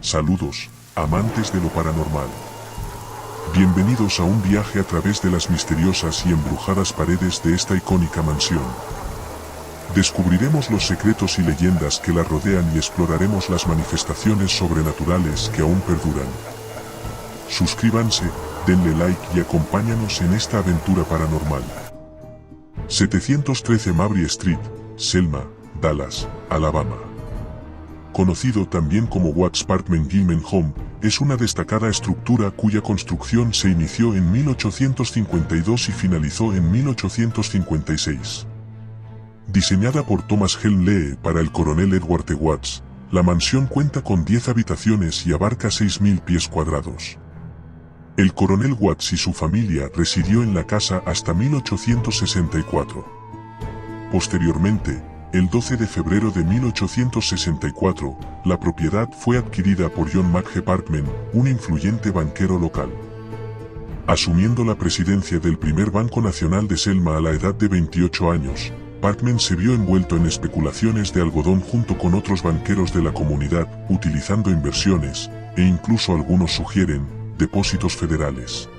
Saludos, amantes de lo paranormal. Bienvenidos a un viaje a través de las misteriosas y embrujadas paredes de esta icónica mansión. Descubriremos los secretos y leyendas que la rodean y exploraremos las manifestaciones sobrenaturales que aún perduran. Suscríbanse, denle like y acompáñanos en esta aventura paranormal. 713 Mabry Street, Selma, Dallas, Alabama. Conocido también como Watts Parkman Gilman Home, es una destacada estructura cuya construcción se inició en 1852 y finalizó en 1856. Diseñada por Thomas Helm Lee para el coronel Edward T. Watts, la mansión cuenta con 10 habitaciones y abarca 6.000 pies cuadrados. El coronel Watts y su familia residió en la casa hasta 1864. Posteriormente, el 12 de febrero de 1864, la propiedad fue adquirida por John McG Parkman, un influyente banquero local. Asumiendo la presidencia del primer Banco Nacional de Selma a la edad de 28 años, Parkman se vio envuelto en especulaciones de algodón junto con otros banqueros de la comunidad, utilizando inversiones, e incluso algunos sugieren, depósitos federales.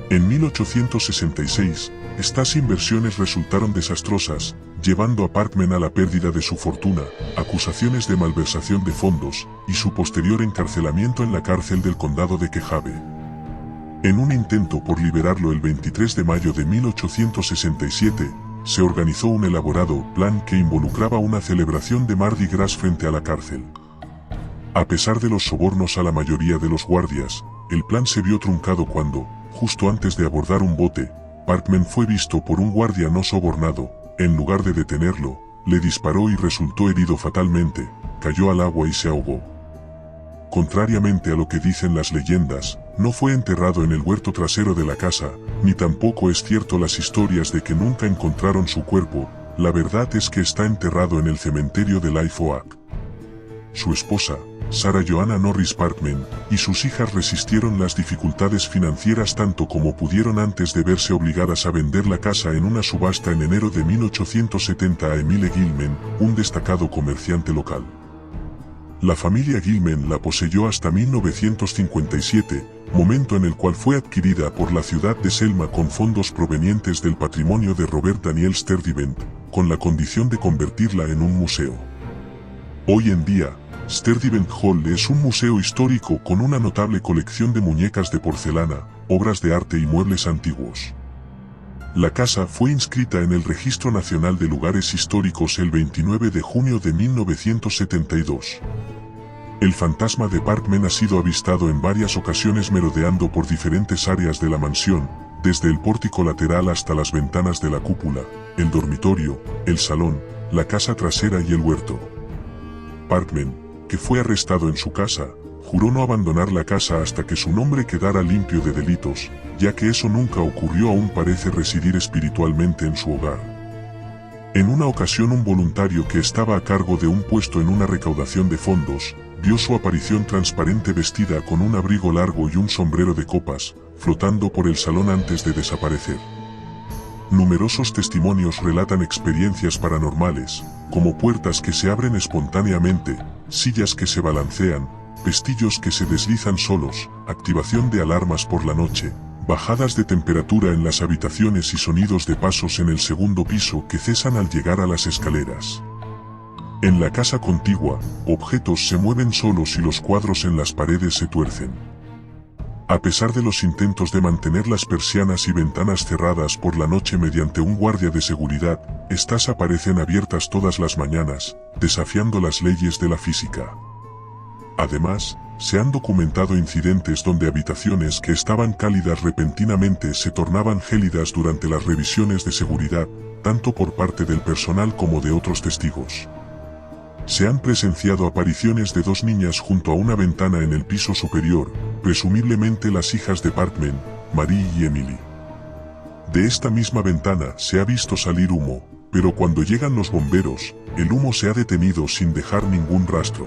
En 1866, estas inversiones resultaron desastrosas, llevando a Parkman a la pérdida de su fortuna, acusaciones de malversación de fondos, y su posterior encarcelamiento en la cárcel del condado de Quejave. En un intento por liberarlo el 23 de mayo de 1867, se organizó un elaborado plan que involucraba una celebración de Mardi Gras frente a la cárcel. A pesar de los sobornos a la mayoría de los guardias, el plan se vio truncado cuando, justo antes de abordar un bote, Parkman fue visto por un guardia no sobornado. En lugar de detenerlo, le disparó y resultó herido fatalmente, cayó al agua y se ahogó. Contrariamente a lo que dicen las leyendas, no fue enterrado en el huerto trasero de la casa, ni tampoco es cierto las historias de que nunca encontraron su cuerpo. La verdad es que está enterrado en el cementerio de Live Oak. Su esposa, Sarah Joanna Norris Parkman, y sus hijas resistieron las dificultades financieras tanto como pudieron antes de verse obligadas a vender la casa en una subasta en enero de 1870 a Emile Gilman, un destacado comerciante local. La familia Gilman la poseyó hasta 1957, momento en el cual fue adquirida por la ciudad de Selma con fondos provenientes del patrimonio de Robert Daniel Sturdivant, con la condición de convertirla en un museo. Hoy en día, Sturdivant Hall es un museo histórico con una notable colección de muñecas de porcelana, obras de arte y muebles antiguos. La casa fue inscrita en el Registro Nacional de Lugares Históricos el 29 de junio de 1972. El fantasma de Parkman ha sido avistado en varias ocasiones merodeando por diferentes áreas de la mansión, desde el pórtico lateral hasta las ventanas de la cúpula, el dormitorio, el salón, la casa trasera y el huerto. Parkman, que fue arrestado en su casa, juró no abandonar la casa hasta que su nombre quedara limpio de delitos, ya que eso nunca ocurrió. Aún parece residir espiritualmente en su hogar. En una ocasión un voluntario que estaba a cargo de un puesto en una recaudación de fondos, vio su aparición transparente vestida con un abrigo largo y un sombrero de copas, flotando por el salón antes de desaparecer. Numerosos testimonios relatan experiencias paranormales, como puertas que se abren espontáneamente, sillas que se balancean, pestillos que se deslizan solos, activación de alarmas por la noche, bajadas de temperatura en las habitaciones y sonidos de pasos en el segundo piso que cesan al llegar a las escaleras. En la casa contigua, objetos se mueven solos y los cuadros en las paredes se tuercen. A pesar de los intentos de mantener las persianas y ventanas cerradas por la noche mediante un guardia de seguridad, estas aparecen abiertas todas las mañanas, desafiando las leyes de la física. Además, se han documentado incidentes donde habitaciones que estaban cálidas repentinamente se tornaban gélidas durante las revisiones de seguridad, tanto por parte del personal como de otros testigos. Se han presenciado apariciones de dos niñas junto a una ventana en el piso superior, presumiblemente las hijas de Parkman, Marie y Emily. De esta misma ventana se ha visto salir humo, pero cuando llegan los bomberos, el humo se ha detenido sin dejar ningún rastro.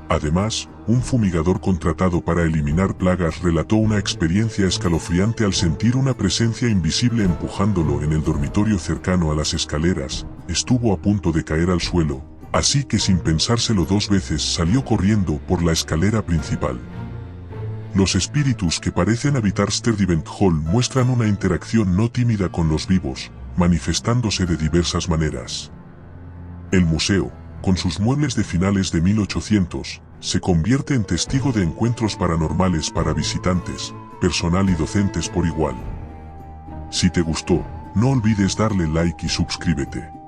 Además, un fumigador contratado para eliminar plagas relató una experiencia escalofriante al sentir una presencia invisible empujándolo en el dormitorio cercano a las escaleras. Estuvo a punto de caer al suelo, así que sin pensárselo dos veces salió corriendo por la escalera principal. Los espíritus que parecen habitar Sturdivant Hall muestran una interacción no tímida con los vivos, manifestándose de diversas maneras. El museo, con sus muebles de finales de 1800, se convierte en testigo de encuentros paranormales para visitantes, personal y docentes por igual. Si te gustó, no olvides darle like y suscríbete.